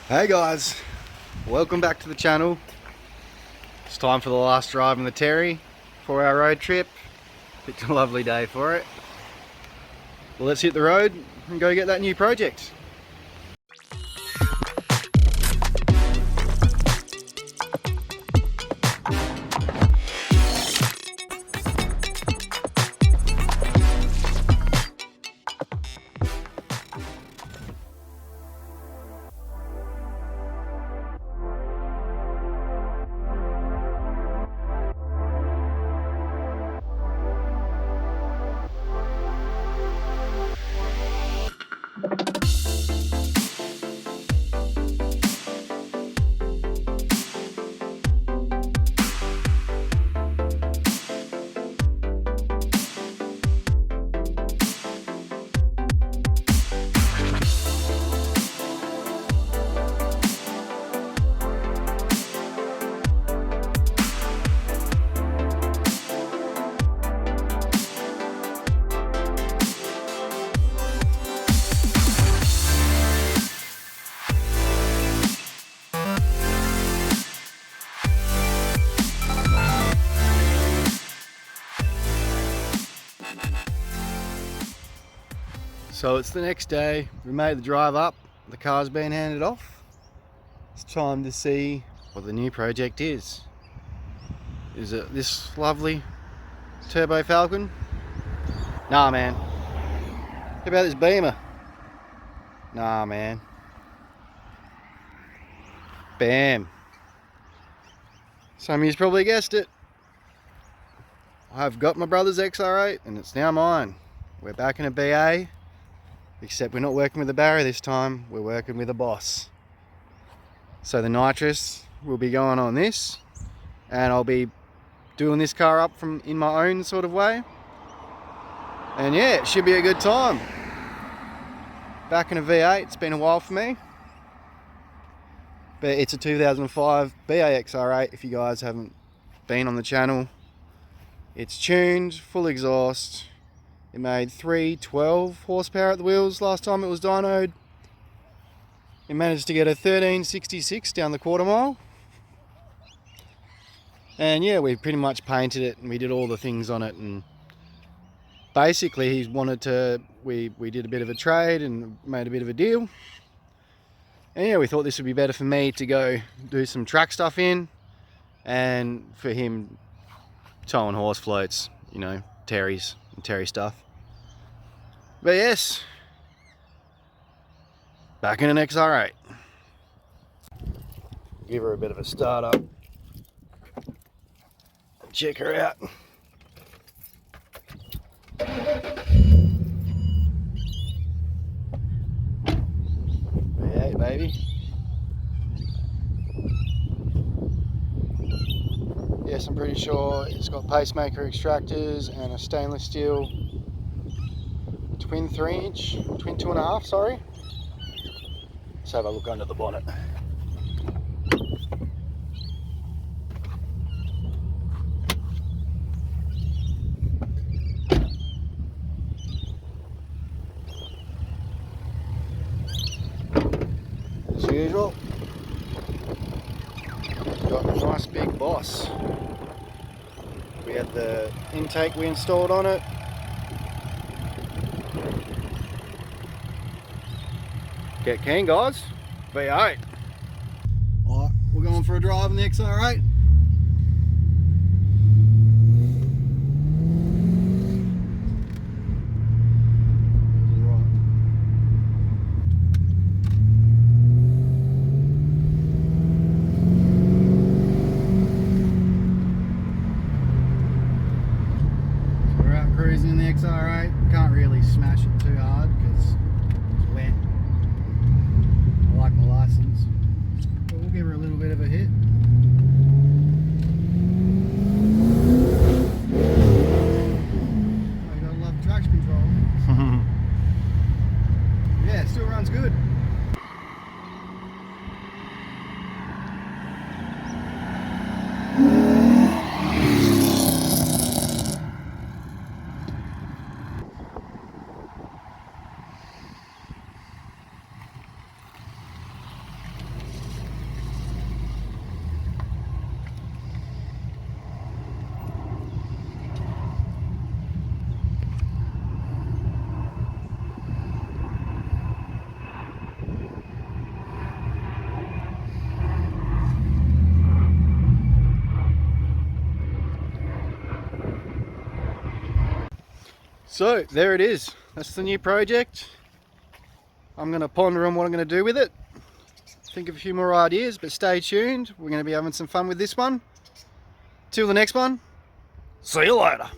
Hey guys, welcome back to the channel. It's time for the last drive in the Terry for our road trip. It's a lovely day for it. Well, let's hit the road and go get that new project. So it's the next day, we made the drive up, the car's been handed off. It's time to see what the new project is. Is it this lovely Turbo Falcon? Nah man. How about this Beamer? Nah man. Bam. Some of you's probably guessed it. I've got my brother's XR8 and it's now mine. We're back in a BA. Except we're not working with a barra this time, we're working with a boss. So the nitrous will be going on this, and I'll be doing this car up from in my own sort of way. And yeah, it should be a good time. Back in a V8, it's been a while for me. But it's a 2005 BA XR8 if you guys haven't been on the channel. It's tuned, full exhaust. It made 312 horsepower at the wheels last time it was dynoed. It managed to get a 1366 down the quarter mile. And yeah, we pretty much painted it and we did all the things on it, and basically he wanted to, we did a bit of a trade and made a bit of a deal. And yeah, we thought this would be better for me to go do some track stuff in, and for him towing horse floats, you know, Terry's and Terry stuff. But yes, back in an XR8. Give her a bit of a start up. Check her out. V8 baby. Yes, I'm pretty sure it's got pacemaker extractors and a stainless steel twin 3-inch, twin 2.5, sorry. Let's have a look under the bonnet. As usual, got a nice big boss. We had the intake we installed on it. Get keen guys, V8. Alright, we're going for a drive in the XR8. So we're out cruising in the XR8. Can't really smash it too hard because it's wet. I like my license, but we'll give her a little bit of a hit. So there it is. That's the new project. I'm going to ponder on what I'm going to do with it. Think of a few more ideas, but stay tuned. We're going to be having some fun with this one. Till the next one. See you later.